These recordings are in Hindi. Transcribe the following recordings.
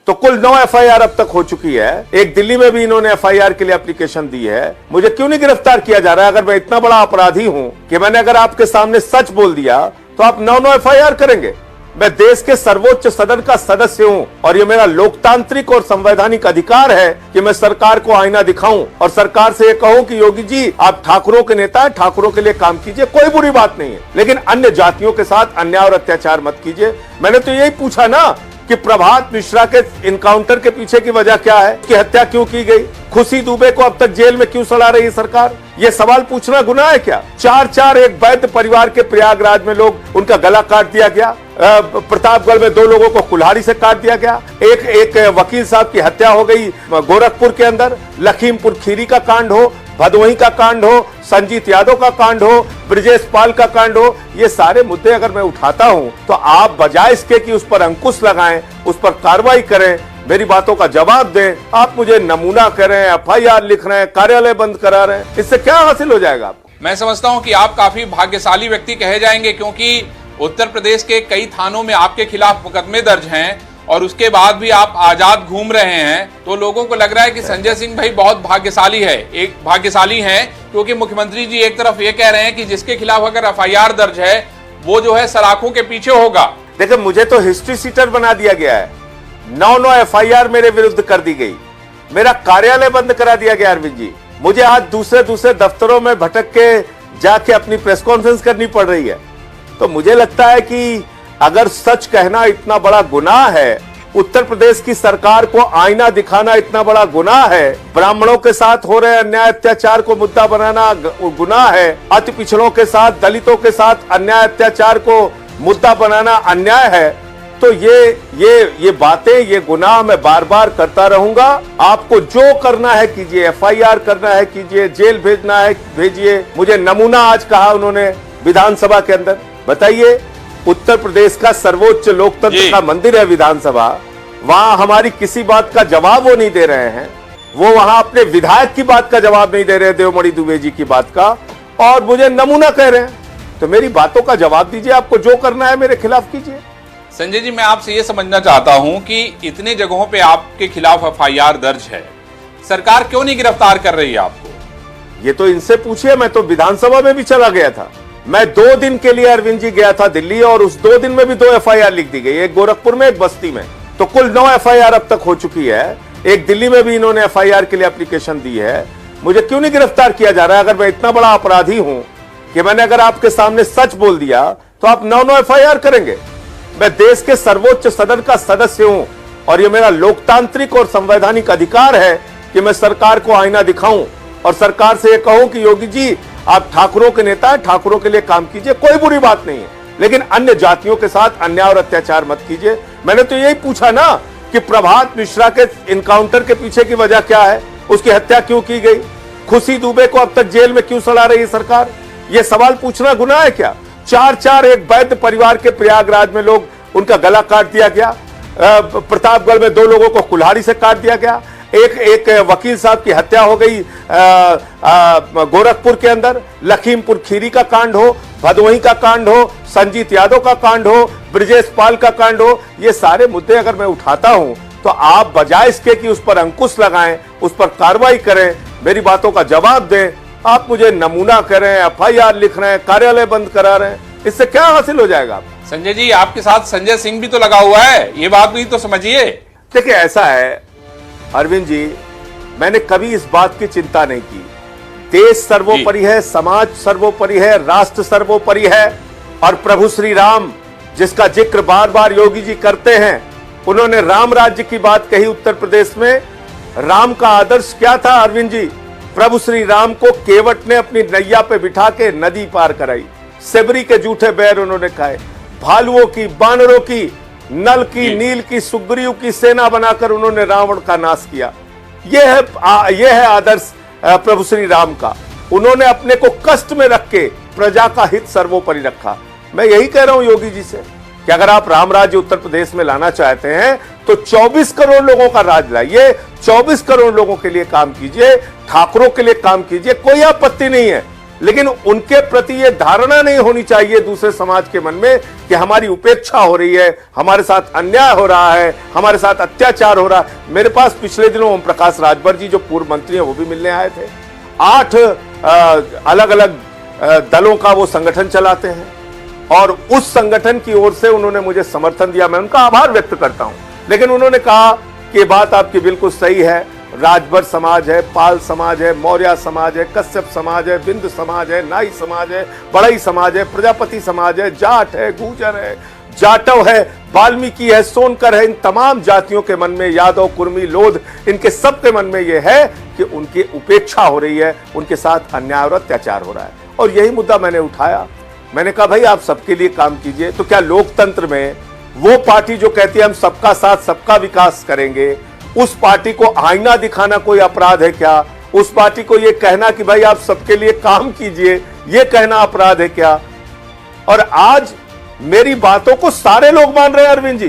तो कुल 9 एफआईआर अब तक हो चुकी है। एक दिल्ली में भी इन्होंने एफआईआर के लिए एप्लीकेशन दी है। मुझे क्यों नहीं गिरफ्तार किया जा रहा है? अगर मैं इतना बड़ा अपराधी हूं कि मैंने अगर आपके सामने सच बोल दिया तो आप 9 एफआईआर करेंगे। मैं देश के सर्वोच्च सदन का सदस्य हूं और ये मेरा लोकतांत्रिक और संवैधानिक अधिकार है कि मैं सरकार को आईना दिखाऊं और सरकार से ये कहूं कि योगी जी आप ठाकुरों के नेता हैं, ठाकुरों के लिए काम कीजिए, कोई बुरी बात नहीं है, लेकिन अन्य जातियों के साथ अन्याय और अत्याचार मत कीजिए। मैंने तो यही पूछा ना कि प्रभात मिश्रा के इनकाउंटर के पीछे की वजह क्या है, उसकी हत्या क्यों की गई, खुशी दुबे को अब तक जेल में क्यों सड़ा रही है सरकार? ये सवाल पूछना गुनाह है क्या? 4 एक वैद्य परिवार के प्रयागराज में लोग उनका गला काट दिया गया, प्रतापगढ़ में 2 लोगों को कुल्हाड़ी से काट दिया गया, एक वकील साहब की हत्या हो गई गोरखपुर के अंदर, लखीमपुर खीरी का कांड हो, भदोही का कांड हो, संजीत यादव का कांड हो, ब्रजेश पाल का कांड हो, ये सारे मुद्दे अगर मैं उठाता हूं तो आप बजाय इसके कि उस पर अंकुश लगाएं, उस पर कार्रवाई करें, मेरी बातों का जवाब दें, आप मुझे नमूना करें, एफआईआर लिख रहे हैं, कार्यालय बंद करा रहे हैं, इससे क्या हासिल हो जाएगा आपको? मैं समझता हूं कि आप काफी भाग्यशाली व्यक्ति कहे जाएंगे, क्योंकि उत्तर प्रदेश के कई थानों में आपके खिलाफ मुकदमे दर्ज हैं और उसके बाद भी आप आजाद घूम रहे हैं। तो लोगों को लग रहा है कि संजय सिंह भाई बहुत भाग्यशाली हैं, क्योंकि मुख्यमंत्री जी एक तरफ ये कह रहे हैं कि जिसके खिलाफ अगर एफआईआर दर्ज है वो जो है सलाखों के पीछे होगा। देखिए, मुझे तो हिस्ट्री सीटर बना दिया गया है, 9 एफआईआर मेरे विरुद्ध कर दी गई, मेरा कार्यालय बंद करा दिया गया। अरविंद जी, मुझे आज दूसरे दफ्तरों में भटक के जाके अपनी प्रेस कॉन्फ्रेंस करनी पड़ रही है। तो मुझे लगता है कि अगर सच कहना इतना बड़ा गुनाह है, उत्तर प्रदेश की सरकार को आईना दिखाना इतना बड़ा गुनाह है, ब्राह्मणों के साथ हो रहे अन्याय अत्याचार को मुद्दा बनाना गुनाह है, अति पिछड़ों के साथ, दलितों के साथ अन्याय अत्याचार को मुद्दा बनाना अन्याय है, तो ये बातें, ये गुनाह मैं बार बार करता रहूंगा। आपको जो करना है कीजिए, एफआईआर करना है कीजिए, जेल भेजना है भेजिए। मुझे नमूना आज कहा उन्होंने विधानसभा के अंदर। बताइए, उत्तर प्रदेश का सर्वोच्च लोकतंत्र का मंदिर है विधानसभा, वहां हमारी किसी बात का जवाब वो नहीं दे रहे हैं, वो वहां अपने विधायक की बात का जवाब नहीं दे रहे, देवमणि दुबे जी की बात का, और मुझे नमूना कह रहे हैं। तो मेरी बातों का जवाब दीजिए, आपको जो करना है मेरे खिलाफ कीजिए। संजय जी, मैं आपसे ये समझना चाहता हूं कि इतने जगहों पे आपके खिलाफ एफआईआर दर्ज है, सरकार क्यों नहीं गिरफ्तार कर रही है आपको? ये तो इनसे पूछिए, मैं तो विधानसभा में भी चला गया था। मैं 2 दिन के लिए अरविंद जी गया था दिल्ली, और उस 2 दिन में भी 2 एफआईआर लिख दी गई, एक गोरखपुर में, एक बस्ती में। तो कुल 9 एफआईआर अब तक हो चुकी है। एक दिल्ली में भी इन्होंने एफआईआर के लिए एप्लीकेशन दी है। मुझे क्यों नहीं गिरफ्तार किया जा रहा है? अगर मैं इतना बड़ा अपराधी हूं कि मैंने अगर आपके सामने सच बोल दिया तो आप 9 एफआईआर करेंगे। मैं देश के सर्वोच्च सदन का सदस्य हूं और ये मेरा लोकतांत्रिक और संवैधानिक अधिकार है कि मैं सरकार को आईना दिखाऊं और सरकार से ये कहूं कि योगी जी आप ठाकुरों के नेता हैं, ठाकुरों के लिए काम कीजिए, कोई बुरी बात नहीं है, लेकिन अन्य जातियों के साथ अन्याय और अत्याचार मत कीजिए। मैंने तो यही पूछा ना कि प्रभात मिश्रा के इनकाउंटर के पीछे की वजह क्या है, उसकी हत्या क्यों की गई, खुशी दुबे को अब तक जेल में क्यों सड़ा रही है सरकार? ये सवाल पूछना गुनाह है क्या? 4 एक वैद्य परिवार के प्रयागराज में लोग उनका गला काट दिया गया, प्रतापगढ़ में 2 लोगों को कुल्हाड़ी से काट दिया गया, एक वकील साहब की हत्या हो गई गोरखपुर के अंदर, लखीमपुर खीरी का कांड हो, भदोही का कांड हो, संजीत यादव का कांड हो, ब्रजेश पाल का कांड हो, ये सारे मुद्दे अगर मैं उठाता हूं तो आप बजाय इसके कि उस पर अंकुश लगाएं, उस पर कार्रवाई करें, मेरी बातों का जवाब दें, आप मुझे नमूना करें, एफआईआर लिख रहे हैं, कार्यालय बंद करा रहे हैं, इससे क्या हासिल हो जाएगा आपको? संजय जी, आपके साथ संजय सिंह भी तो लगा हुआ है, ये बात भी तो समझिए। देखिए, ऐसा है अरविंद जी, मैंने कभी इस बात की चिंता नहीं की। देश सर्वोपरि है, समाज सर्वोपरि है, राष्ट्र सर्वोपरि है, और प्रभु श्री राम जिसका जिक्र बार बार योगी जी करते हैं, उन्होंने राम राज्य की बात कही उत्तर प्रदेश में। राम का आदर्श क्या था अरविंद जी? प्रभु श्री राम को केवट ने अपनी नैया पे बिठा के नदी पार कराई, सेबरी के जूठे बैर उन्होंने खाए, भालुओं की, बानरों की, नल की, नील की, सुग्रीव की सेना बनाकर उन्होंने रावण का नाश किया। यह है आदर्श प्रभु श्री राम का। उन्होंने अपने को कष्ट में रख के प्रजा का हित सर्वोपरि रखा। मैं यही कह रहा हूं योगी जी से कि अगर आप राम राज्य उत्तर प्रदेश में लाना चाहते हैं तो 24 करोड़ लोगों का राज लाइए, 24 करोड़ लोगों के लिए काम कीजिए, ठाकुरों के लिए काम कीजिए, कोई आपत्ति नहीं है। लेकिन उनके प्रति यह धारणा नहीं होनी चाहिए दूसरे समाज के मन में कि हमारी उपेक्षा हो रही है, हमारे साथ अन्याय हो रहा है, हमारे साथ अत्याचार हो रहा है। मेरे पास पिछले दिनों ओम प्रकाश राजभर जी जो पूर्व मंत्री हैं वो भी मिलने आए थे। 8 अलग अलग दलों का वो संगठन चलाते हैं और उस संगठन की ओर से उन्होंने मुझे समर्थन दिया, मैं उनका आभार व्यक्त करता हूं। लेकिन उन्होंने कहा कि बात आपकी बिल्कुल सही है, राजभर समाज है, पाल समाज है, मौर्य समाज है, कश्यप समाज है, बिंद समाज है, नाई समाज है, बड़ई समाज है, प्रजापति समाज है, जाट है, गुर्जर है, जाटव है, वाल्मीकि है, सोनकर है। इन तमाम जातियों के मन में, यादव, कुर्मी, लोध, इनके सबके मन में यह है कि उनकी उपेक्षा हो रही है, उनके साथ अन्याय और अत्याचार हो रहा है। और यही मुद्दा मैंने उठाया। मैंने कहा भाई आप सबके लिए काम कीजिए। तो क्या लोकतंत्र में वो पार्टी जो कहती है हम सबका साथ सबका विकास करेंगे, उस पार्टी को आईना दिखाना कोई अपराध है क्या? उस पार्टी को यह कहना कि भाई आप सबके लिए काम कीजिए, यह कहना अपराध है क्या? और आज मेरी बातों को सारे लोग मान रहे हैं अरविंद जी।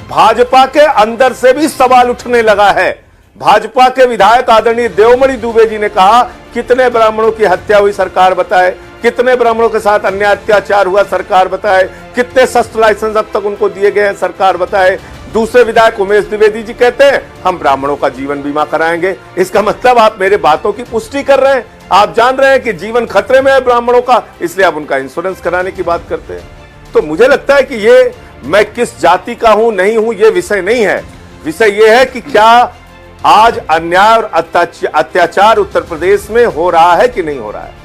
भाजपा के अंदर से भी सवाल उठने लगा है। भाजपा के विधायक आदरणीय देवमणि दुबे जी ने कहा कितने ब्राह्मणों की हत्या हुई सरकार बताए, कितने ब्राह्मणों के साथ अन्याय अत्याचार हुआ सरकार बताए, कितने शस्त्र लाइसेंस अब तक उनको दिए गए हैं सरकार बताए। दूसरे विधायक उमेश द्विवेदी जी कहते हैं हम ब्राह्मणों का जीवन बीमा कराएंगे। इसका मतलब आप मेरे बातों की पुष्टि कर रहे हैं। आप जान रहे हैं कि जीवन खतरे में है ब्राह्मणों का, इसलिए आप उनका इंश्योरेंस कराने की बात करते हैं। तो मुझे लगता है कि ये मैं किस जाति का हूं नहीं हूं ये विषय नहीं है। विषय ये है कि क्या आज अन्याय और अत्याचार उत्तर प्रदेश में हो रहा है कि नहीं हो रहा है।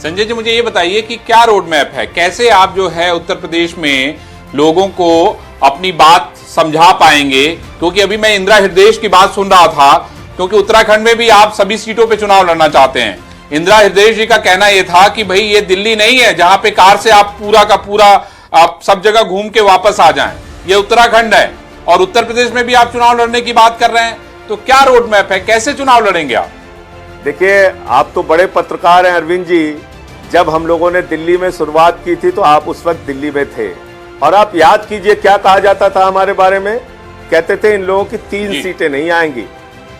संजय जी मुझे ये बताइए कि क्या रोड मैप है, कैसे आप जो है उत्तर प्रदेश में लोगों को अपनी बात समझा पाएंगे? क्योंकि अभी मैं इंदिरा हृदयेश की बात सुन रहा था, क्योंकि उत्तराखंड में भी आप सभी सीटों पे चुनाव लड़ना चाहते हैं। इंदिरा हृदयेश जी का कहना यह था कि भाई ये दिल्ली नहीं है जहां पे कार से आप पूरा का पूरा आप सब जगह घूम के वापस आ जाएं, ये उत्तराखंड है। और उत्तर प्रदेश में भी आप चुनाव लड़ने की बात कर रहे हैं, तो क्या रोड मैप है, कैसे चुनाव लड़ेंगे आप? देखिए आप तो बड़े पत्रकार हैं अरविंद जी। जब हम लोगों ने दिल्ली में शुरुआत की थी तो आप उस वक्त दिल्ली में थे और आप याद कीजिए क्या कहा जाता था हमारे बारे में। कहते थे इन लोगों की 3 सीटें नहीं आएंगी,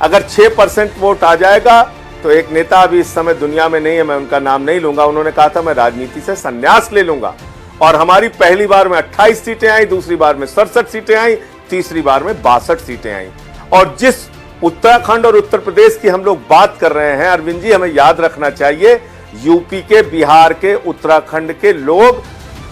अगर 6% वोट आ जाएगा तो एक नेता अभी इस समय दुनिया में नहीं है, मैं उनका नाम नहीं लूंगा, उन्होंने कहा था मैं राजनीति से संन्यास ले लूंगा। और हमारी पहली बार में 28 सीटें आई, दूसरी बार में 67 सीटें आई, तीसरी बार में 62 सीटें आई। और जिस उत्तराखंड और उत्तर प्रदेश की हम लोग बात कर रहे हैं अरविंद जी, हमें याद रखना चाहिए यूपी के, बिहार के, उत्तराखंड के लोग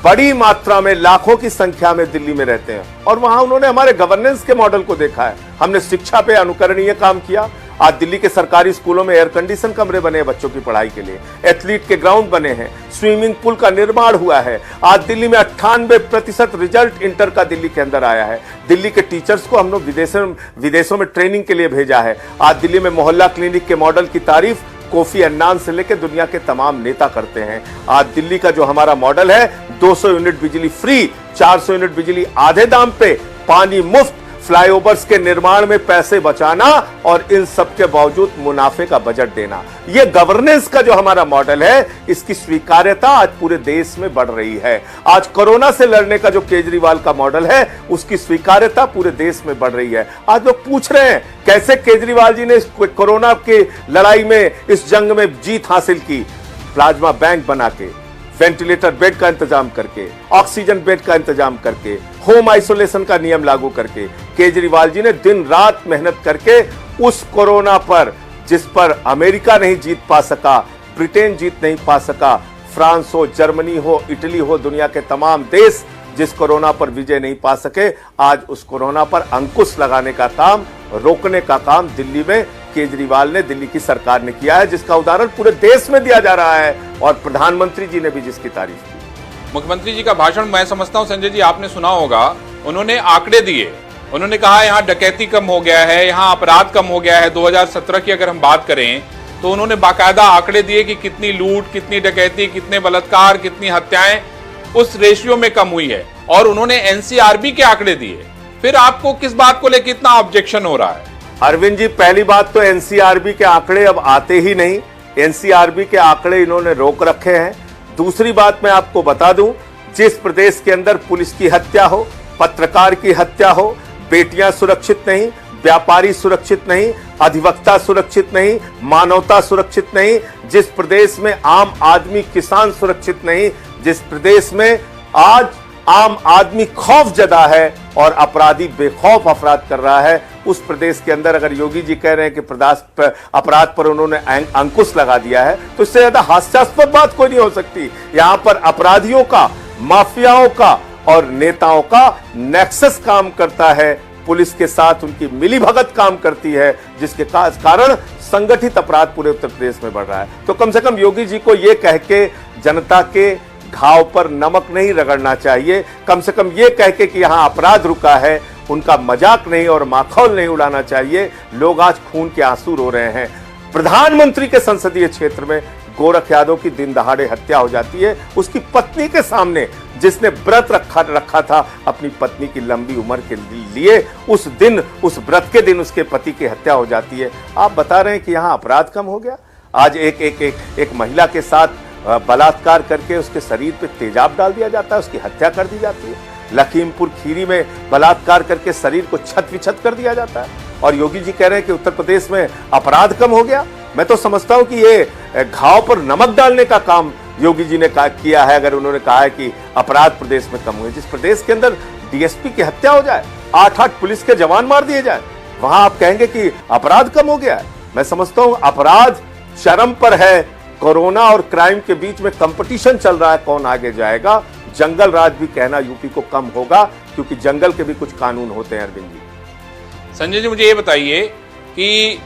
बड़ी मात्रा में लाखों की संख्या में दिल्ली में रहते हैं और वहां उन्होंने हमारे गवर्नेंस के मॉडल को देखा है। हमने शिक्षा पे अनुकरणीय काम किया। आज दिल्ली के सरकारी स्कूलों में एयर कंडीशन कमरे बने हैं बच्चों की पढ़ाई के लिए, एथलीट के ग्राउंड बने हैं, स्विमिंग पूल का निर्माण हुआ है। आज दिल्ली में 98% रिजल्ट इंटर का दिल्ली के अंदर आया है। दिल्ली के टीचर्स को हम लोग विदेशों में ट्रेनिंग के लिए भेजा है। आज दिल्ली में मोहल्ला क्लिनिक के मॉडल की तारीफ कोफी अन्नान से लेकर दुनिया के तमाम नेता करते हैं। आज दिल्ली का जो हमारा मॉडल है 200 यूनिट बिजली फ्री, 400 यूनिट बिजली आधे दाम पे, पानी मुफ्त, फ्लाईओवर्स के निर्माण में पैसे बचाना और इन सब के बावजूद मुनाफे का बजट देना, यह गवर्नेंस का जो हमारा मॉडल है इसकी स्वीकार्यता आज पूरे देश में बढ़ रही है। आज कोरोना से लड़ने का जो केजरीवाल का मॉडल है उसकी स्वीकार्यता पूरे देश में बढ़ रही है। आज लोग पूछ रहे हैं कैसे केजरीवाल जी ने कोरोना की लड़ाई में, इस जंग में जीत हासिल की। प्लाज्मा बैंक बना के, वेंटिलेटर बेड का इंतजाम करके, ऑक्सीजन बेड का इंतजाम करके, होम आइसोलेशन का नियम लागू करके केजरीवाल जी ने दिन रात मेहनत करके उस कोरोना पर, जिस पर अमेरिका नहीं जीत पा सका, ब्रिटेन जीत नहीं पा सका, फ्रांस हो, जर्मनी हो, इटली हो, दुनिया के तमाम देश जिस कोरोना पर विजय नहीं पा सके, आज उस कोरोना पर अंकुश लगाने का काम, रोकने का काम दिल्ली में केजरीवाल ने, दिल्ली की सरकार ने किया है, जिसका उदाहरण पूरे देश में दिया जा रहा है और प्रधानमंत्री जी ने भी जिसकी तारीफ की। मुख्यमंत्री जी का भाषण मैं समझता हूं संजय जी आपने सुना होगा, उन्होंने आंकड़े दिए। उन्होंने कहा यहाँ डकैती कम हो गया है, यहाँ अपराध कम हो गया है। 2017 की अगर हम बात करें तो उन्होंने बाकायदा आंकड़े दिए कि कितनी लूट, कितनी डकैती, कितने बलात्कार, कितनी हत्याएं उस रेशियो में कम हुई है। और उन्होंने एनसीआरबी के आंकड़े दिए। फिर आपको किस बात को लेकर इतना ऑब्जेक्शन हो रहा है? अरविंद जी, पहली बात तो एनसीआरबी के आंकड़े अब आते ही नहीं, एनसीआरबी के आंकड़े इन्होंने रोक रखे हैं। दूसरी बात मैं आपको बता दूं, जिस प्रदेश के अंदर पुलिस की हत्या हो, पत्रकार की हत्या हो, बेटियां सुरक्षित नहीं, व्यापारी सुरक्षित नहीं, अधिवक्ता सुरक्षित नहीं, मानवता सुरक्षित नहीं, जिस प्रदेश में आम आदमी किसान सुरक्षित नहीं, जिस प्रदेश में आज आम आदमी खौफ जदा है और अपराधी बेखौफ अपराध कर रहा है, उस प्रदेश के अंदर अगर योगी जी कह रहे हैं कि अपराध पर उन्होंने अंकुश लगा दिया है, तो इससे ज्यादा हास्यास्पद बात कोई नहीं हो सकती। यहां पर अपराधियों का, माफियाओं का और नेताओं का नेक्सस काम करता है, पुलिस के साथ उनकी मिलीभगत काम करती है, जिसके कारण संगठित अपराध पूरे उत्तर प्रदेश में बढ़ रहा है। तो कम से कम योगी जी को यह कह के जनता के घाव पर नमक नहीं रगड़ना चाहिए, कम से कम यह कह के कि यहां अपराध रुका है, उनका मजाक नहीं और माखौल नहीं उड़ाना चाहिए। लोग आज खून के आंसू रो रहे हैं। प्रधानमंत्री के संसदीय क्षेत्र में गोरख यादव की दिन दहाड़े हत्या हो जाती है, उसकी पत्नी के सामने, जिसने व्रत रखा था अपनी पत्नी की लंबी उम्र के लिए, उस दिन, उस व्रत के दिन उसके पति की हत्या हो जाती है। आप बता रहे हैं कि यहां अपराध कम हो गया? आज एक महिला के साथ बलात्कार करके उसके शरीर पे तेजाब डाल दिया जाता है, उसकी हत्या कर दी जाती है। लखीमपुर खीरी में बलात्कार करके शरीर को छत विछत कर दिया जाता है, और योगी जी कह रहे हैं कि उत्तर प्रदेश में अपराध कम हो गया। मैं तो समझता हूं कि ये घाव पर नमक डालने का काम योगी जी ने किया है, अगर उन्होंने कहा है कि अपराध प्रदेश में कम हुए। जिस प्रदेश के अंदर डीएसपी की हत्या हो जाए, 8 पुलिस के जवान मार दिए जाए, वहां आप कहेंगे कि अपराध कम हो गया है? मैं समझता हूं अपराध चरम पर है। कोरोना और क्राइम के बीच में कंपटीशन चल रहा है, कौन आगे जाएगा। जंगल राज भी कहना यूपी को कम होगा, क्योंकि जंगल के भी कुछ कानून होते हैं। अरविंद जी, संजय जी, मुझे ये बताइए कि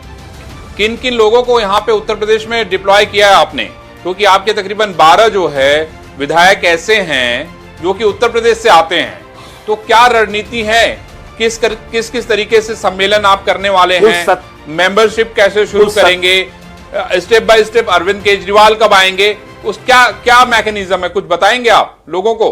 किन किन लोगों को यहाँ पे उत्तर प्रदेश में डिप्लॉय किया है आपने, क्योंकि आपके तकरीबन 12 जो है विधायक ऐसे हैं जो कि उत्तर प्रदेश से आते हैं, तो क्या रणनीति है, किस तरीके से सम्मेलन आप करने वाले हैं, मेंबरशिप कैसे शुरू करेंगे, step by step Arvind Kejriwal कब आएंगे, उस क्या मैकेनिज्म है, कुछ बताएंगे आप लोगों को?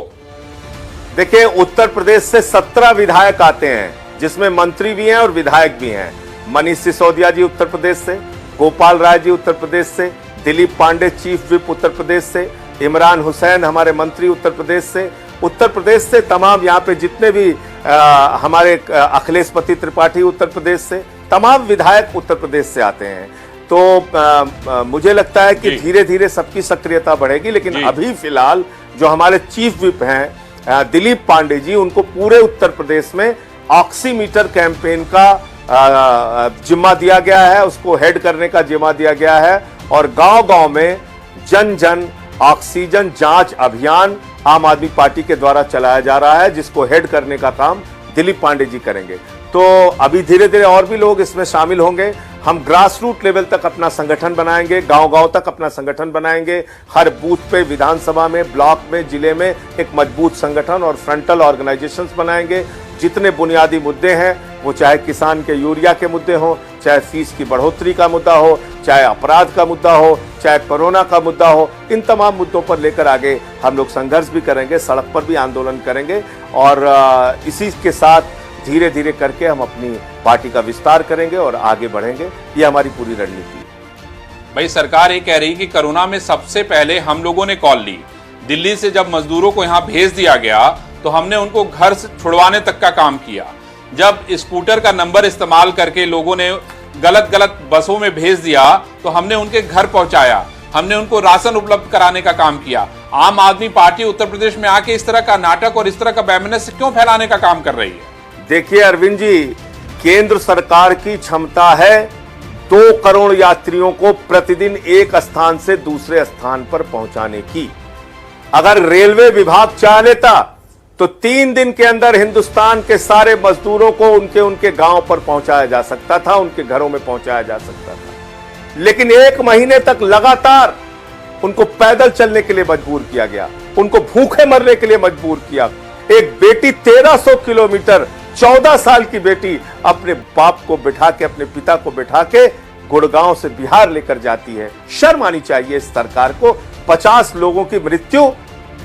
देखिए, उत्तर प्रदेश से 17 विधायक आते हैं, जिसमें मंत्री भी हैं और विधायक भी हैं। मनीष सिसोदिया जी उत्तर प्रदेश से, गोपाल राय जी उत्तर प्रदेश से, दिलीप पांडे चीफ विप उत्तर प्रदेश से, इमरान हुसैन हमारे मंत्री उत्तर प्रदेश से, उत्तर प्रदेश से तमाम यहाँ पे जितने भी हमारे अखिलेश पति त्रिपाठी उत्तर प्रदेश से, तमाम विधायक उत्तर प्रदेश से आते हैं। तो मुझे लगता है कि धीरे धीरे सबकी सक्रियता बढ़ेगी, लेकिन अभी फिलहाल जो हमारे चीफ विप हैं दिलीप पांडे जी, उनको पूरे उत्तर प्रदेश में ऑक्सीमीटर कैंपेन का जिम्मा दिया गया है, उसको हेड करने का जिम्मा दिया गया है, और गांव-गांव में जन जन ऑक्सीजन जांच अभियान आम आदमी पार्टी के द्वारा चलाया जा रहा है, जिसको हेड करने का काम दिलीप पांडे जी करेंगे। तो अभी धीरे धीरे और भी लोग इसमें शामिल होंगे। हम ग्रास रूट लेवल तक अपना संगठन बनाएंगे, गांव-गांव तक अपना संगठन बनाएंगे, हर बूथ पे, विधानसभा में, ब्लॉक में, जिले में एक मजबूत संगठन और फ्रंटल ऑर्गेनाइजेशंस बनाएंगे। जितने बुनियादी मुद्दे हैं, वो चाहे किसान के यूरिया के मुद्दे हो, चाहे फीस की बढ़ोतरी का मुद्दा हो, चाहे अपराध का मुद्दा हो, चाहे कोरोना का मुद्दा हो, इन तमाम मुद्दों पर लेकर आगे हम लोग संघर्ष भी करेंगे, सड़क पर भी आंदोलन करेंगे, और इसी के साथ धीरे धीरे करके हम अपनी पार्टी का विस्तार करेंगे और आगे बढ़ेंगे। ये हमारी पूरी रणनीति है। भाई, सरकार ये कह रही कि कोरोना में सबसे पहले हम लोगों ने कॉल ली। दिल्ली से जब मजदूरों को यहाँ भेज दिया गया तो हमने उनको घर से छुड़वाने तक का काम किया। जब स्कूटर का नंबर इस्तेमाल करके लोगों ने गलत बसों में भेज दिया तो हमने उनके घर पहुंचाया, हमने उनको राशन उपलब्ध कराने का काम किया। आम आदमी पार्टी उत्तर प्रदेश में आके इस तरह का नाटक और इस तरह का वैमनस्य क्यों फैलाने का काम कर रही है? देखिए अरविंद जी, केंद्र सरकार की क्षमता है 2 करोड़ यात्रियों को प्रतिदिन एक स्थान से दूसरे स्थान पर पहुंचाने की। अगर रेलवे विभाग चाह लेता तो 3 दिन के अंदर हिंदुस्तान के सारे मजदूरों को उनके गांव पर पहुंचाया जा सकता था, उनके घरों में पहुंचाया जा सकता था। लेकिन 1 महीने तक लगातार उनको पैदल चलने के लिए मजबूर किया गया, उनको भूखे मरने के लिए मजबूर किया। एक बेटी 1300 किलोमीटर, 14 साल की बेटी अपने बाप को बिठा के, अपने पिता को बिठा के गुड़गांव से बिहार लेकर जाती है। शर्म आनी चाहिए इस सरकार को। 50 लोगों की मृत्यु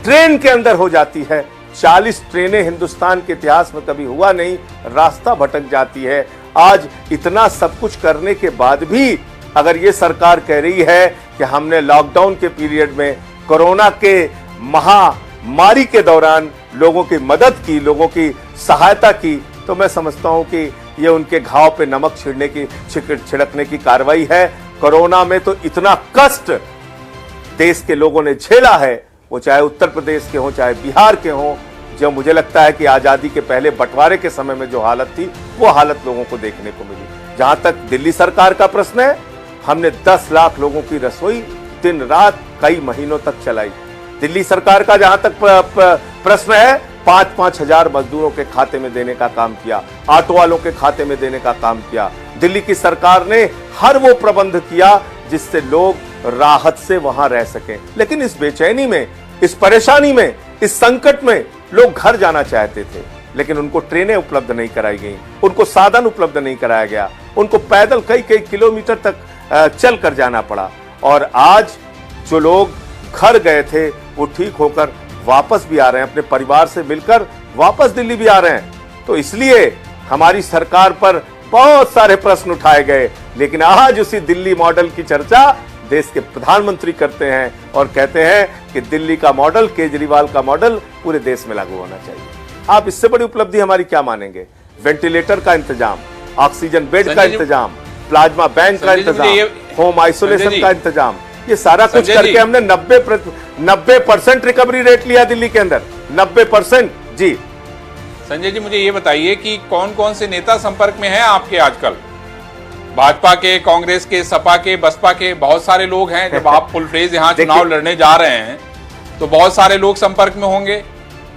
ट्रेन के अंदर हो जाती है। 40 ट्रेनें हिंदुस्तान के इतिहास में कभी हुआ नहीं, रास्ता भटक जाती है। आज इतना सब कुछ करने के बाद भी अगर ये सरकार कह रही है कि हमने लॉकडाउन के पीरियड में, कोरोना के महामारी के दौरान लोगों की मदद की, लोगों की सहायता की, तो मैं समझता हूं कि ये उनके घाव पे नमक छिड़कने की कार्रवाई है। कोरोना में तो इतना कष्ट देश के लोगों ने झेला है, वो चाहे उत्तर प्रदेश के हों चाहे बिहार के हों, जो मुझे लगता है कि आजादी के पहले बंटवारे के समय में जो हालत थी वो हालत लोगों को देखने को मिली। जहां तक दिल्ली सरकार का प्रश्न है, हमने 10 लाख लोगों की रसोई दिन रात कई महीनों तक चलाई। दिल्ली सरकार का जहां तक प्रश्न है, 5-5 हजार मजदूरों के खाते में देने का काम किया, ऑटो वालों के खाते में देने का काम किया। दिल्ली की सरकार ने हर वो प्रबंध किया जिससे लोग राहत से वहां रह सकें। लेकिन इस बेचैनी में, इस परेशानी में, इस संकट में लोग घर जाना चाहते थे, लेकिन उनको ट्रेनें उपलब्ध नहीं कराई गई, उनको साधन उपलब्ध नहीं कराया गया, उनको पैदल कई कई किलोमीटर तक चल कर जाना पड़ा। और आज जो लोग घर गए थे वो ठीक होकर वापस भी आ रहे हैं, अपने परिवार से मिलकर वापस दिल्ली भी आ रहे हैं। तो इसलिए हमारी सरकार पर बहुत सारे प्रश्न उठाए गए, लेकिन आज उसी दिल्ली मॉडल की चर्चा देश के प्रधानमंत्री करते हैं और कहते हैं कि दिल्ली का मॉडल, केजरीवाल का मॉडल पूरे देश में लागू होना चाहिए। आप इससे बड़ी उपलब्धि हमारी क्या मानेंगे? वेंटिलेटर का इंतजाम, ऑक्सीजन बेड का इंतजाम, प्लाज्मा बैंक का इंतजाम, होम आइसोलेशन का इंतजाम, ये सारा कुछ करके हमने 90% रिकवरी रेट लिया दिल्ली के अंदर, 90%। जी संजय जी, मुझे ये बताइए कि कौन कौन से नेता संपर्क में हैं आपके आजकल? भाजपा के, कांग्रेस के, सपा के, बसपा के बहुत सारे लोग हैं। जब आप फुल फ्लेज यहाँ चुनाव लड़ने जा रहे हैं तो बहुत सारे लोग संपर्क में होंगे।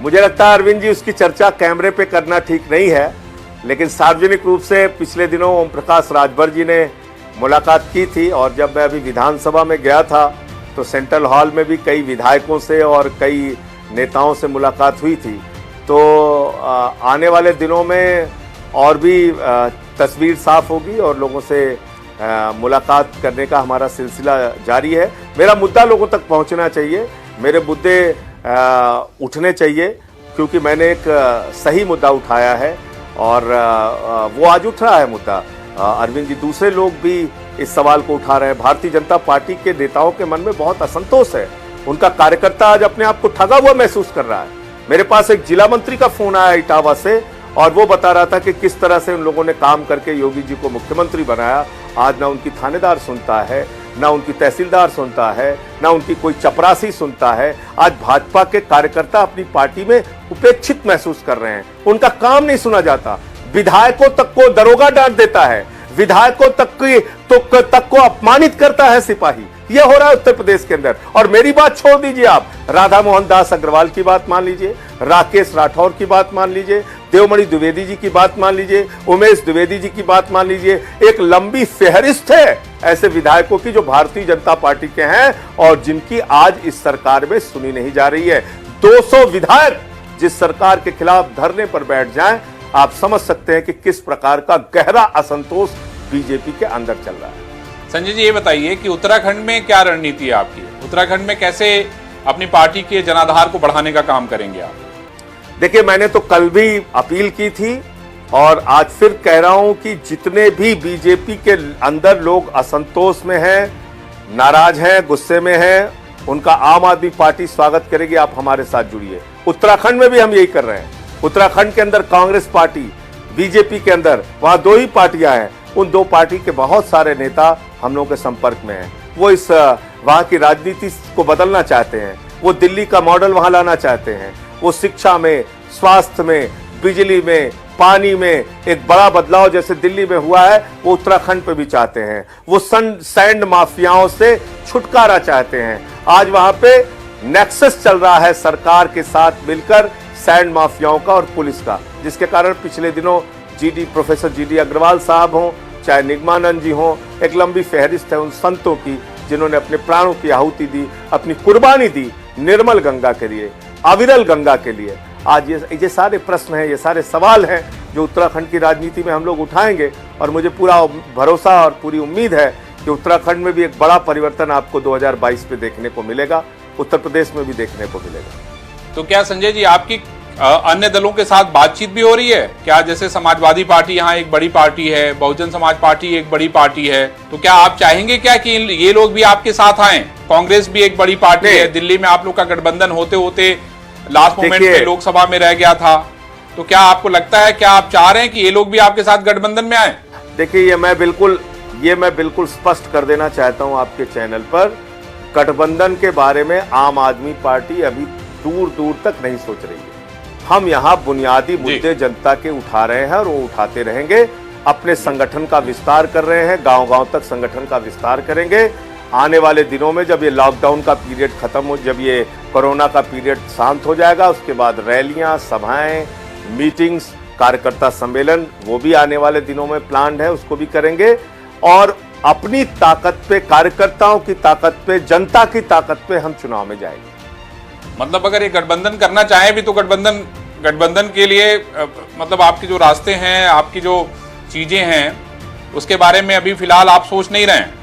मुझे लगता है अरविंद जी, उसकी चर्चा कैमरे पे करना ठीक नहीं है, लेकिन सार्वजनिक रूप से पिछले दिनों ओम प्रकाश राजभर जी ने मुलाकात की थी। और जब मैं अभी विधानसभा में गया था तो सेंट्रल हॉल में भी कई विधायकों से और कई नेताओं से मुलाकात हुई थी। तो आने वाले दिनों में और भी तस्वीर साफ होगी और लोगों से मुलाकात करने का हमारा सिलसिला जारी है। मेरा मुद्दा लोगों तक पहुंचना चाहिए, मेरे मुद्दे उठने चाहिए, क्योंकि मैंने एक सही मुद्दा उठाया है और वो आज उठ रहा है मुद्दा। अरविंद जी, दूसरे लोग भी इस सवाल को उठा रहे हैं। भारतीय जनता पार्टी के नेताओं के मन में बहुत असंतोष है, उनका कार्यकर्ता आज अपने आप को ठगा हुआ महसूस कर रहा है। मेरे पास एक जिला मंत्री का फोन आया इटावा से और वो बता रहा था कि किस तरह से उन लोगों ने काम करके योगी जी को मुख्यमंत्री बनाया। आज ना उनकी थानेदार सुनता है, ना उनकी तहसीलदार सुनता है, ना उनकी कोई चपरासी सुनता है। आज भाजपा के कार्यकर्ता अपनी पार्टी में उपेक्षित महसूस कर रहे हैं, उनका काम नहीं सुना जाता। विधायकों तक को दरोगा डांट देता है, विधायकों तक को अपमानित करता है सिपाही। यह हो रहा है उत्तर प्रदेश के अंदर। और मेरी बात छोड़ दीजिए, आप राधा मोहन दास अग्रवाल की बात मान लीजिए, राकेश राठौर की बात मान लीजिए, देवमणि द्विवेदी जी की बात मान लीजिए, उमेश द्विवेदी जी की बात मान लीजिए। एक लंबी फेहरिस्त है ऐसे विधायकों की जो भारतीय जनता पार्टी के हैं और जिनकी आज इस सरकार में सुनी नहीं जा रही है। 200 विधायक जिस सरकार के खिलाफ धरने पर बैठ जाएं, आप समझ सकते हैं कि किस प्रकार का गहरा असंतोष बीजेपी के अंदर चल रहा है। संजय जी, ये बताइए कि उत्तराखंड में क्या रणनीति है आपकी? उत्तराखंड में कैसे अपनी पार्टी के जनाधार को बढ़ाने का काम करेंगे आप? देखिए, मैंने तो कल भी अपील की थी और आज फिर कह रहा हूं कि जितने भी बीजेपी के अंदर लोग असंतोष में हैं, नाराज हैं, गुस्से में हैं, उनका आम आदमी पार्टी स्वागत करेगी। आप हमारे साथ जुड़िए। उत्तराखंड में भी हम यही कर रहे हैं। उत्तराखंड के अंदर कांग्रेस पार्टी, बीजेपी के अंदर वहां 2 ही पार्टियां हैं। उन 2 पार्टी के बहुत सारे नेता हम लोगों के संपर्क में हैं। वो इस वहां की राजनीति को बदलना चाहते हैं, वो दिल्ली का मॉडल वहां लाना चाहते हैं। वो शिक्षा में, स्वास्थ्य में, बिजली में, पानी में एक बड़ा बदलाव जैसे दिल्ली में हुआ है वो उत्तराखंड पे भी चाहते हैं। वो सैंड माफियाओं से छुटकारा चाहते हैं। आज वहां पे नेक्सस चल रहा है सरकार के साथ मिलकर सैंड माफियाओं का और पुलिस का, जिसके कारण पिछले दिनों प्रोफेसर जीडी अग्रवाल साहब हों, चाहे निगमानंद जी हों, एक लंबी फहरिस्त है उन संतों की जिन्होंने अपने प्राणों की आहुति दी, अपनी कुर्बानी दी निर्मल गंगा के लिए, अविरल गंगा के लिए। आज ये सारे प्रश्न हैं, ये सारे सवाल हैं जो उत्तराखंड की राजनीति में हम लोग उठाएंगे और मुझे पूरा भरोसा और पूरी उम्मीद है कि उत्तराखंड में भी एक बड़ा परिवर्तन आपको 2022 में देखने को मिलेगा, उत्तर प्रदेश में भी देखने को मिलेगा। तो क्या संजय जी, आपकी अन्य दलों के साथ बातचीत भी हो रही है क्या? जैसे समाजवादी पार्टी यहाँ एक बड़ी पार्टी है, बहुजन समाज पार्टी एक बड़ी पार्टी है, तो क्या आप चाहेंगे क्या कि ये लोग भी आपके साथ आएं? कांग्रेस भी एक बड़ी पार्टी है, दिल्ली में आप लोग का गठबंधन होते होते लास्ट मोमेंट पे लोकसभा में रह गया था, तो क्या आपको लगता है, क्या आप चाह रहे हैं कि ये लोग भी आपके साथ गठबंधन में आए? देखिए, ये मैं बिल्कुल स्पष्ट कर देना चाहता हूं आपके चैनल पर, गठबंधन के बारे में आम आदमी पार्टी अभी दूर दूर तक नहीं सोच रही है। हम यहां बुनियादी मुद्दे जनता के उठा रहे हैं और वो उठाते रहेंगे। अपने संगठन का विस्तार कर रहे हैं, गांव-गांव तक संगठन का विस्तार करेंगे। आने वाले दिनों में जब ये लॉकडाउन का पीरियड खत्म हो, जब ये कोरोना का पीरियड शांत हो जाएगा, उसके बाद रैलियां, सभाएं, मीटिंग्स, कार्यकर्ता सम्मेलन, वो भी आने वाले दिनों में प्लान्ड है, उसको भी करेंगे। और अपनी ताकत पे, कार्यकर्ताओं की ताकत पे, जनता की ताकत पे हम चुनाव में जाएंगे। मतलब अगर ये गठबंधन करना चाहे भी तो गठबंधन के लिए मतलब आपके जो रास्ते हैं, आपकी जो चीजें हैं, उसके बारे में अभी फिलहाल आप सोच नहीं रहे हैं?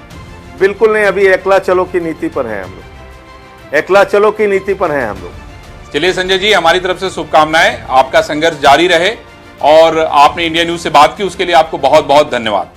बिल्कुल नहीं, अभी एकला चलो की नीति पर हैं हम लोग, एकला चलो की नीति पर हैं हम लोग। चलिए संजय जी, हमारी तरफ से शुभकामनाएं, आपका संघर्ष जारी रहे और आपने इंडिया न्यूज से बात की उसके लिए आपको बहुत बहुत धन्यवाद।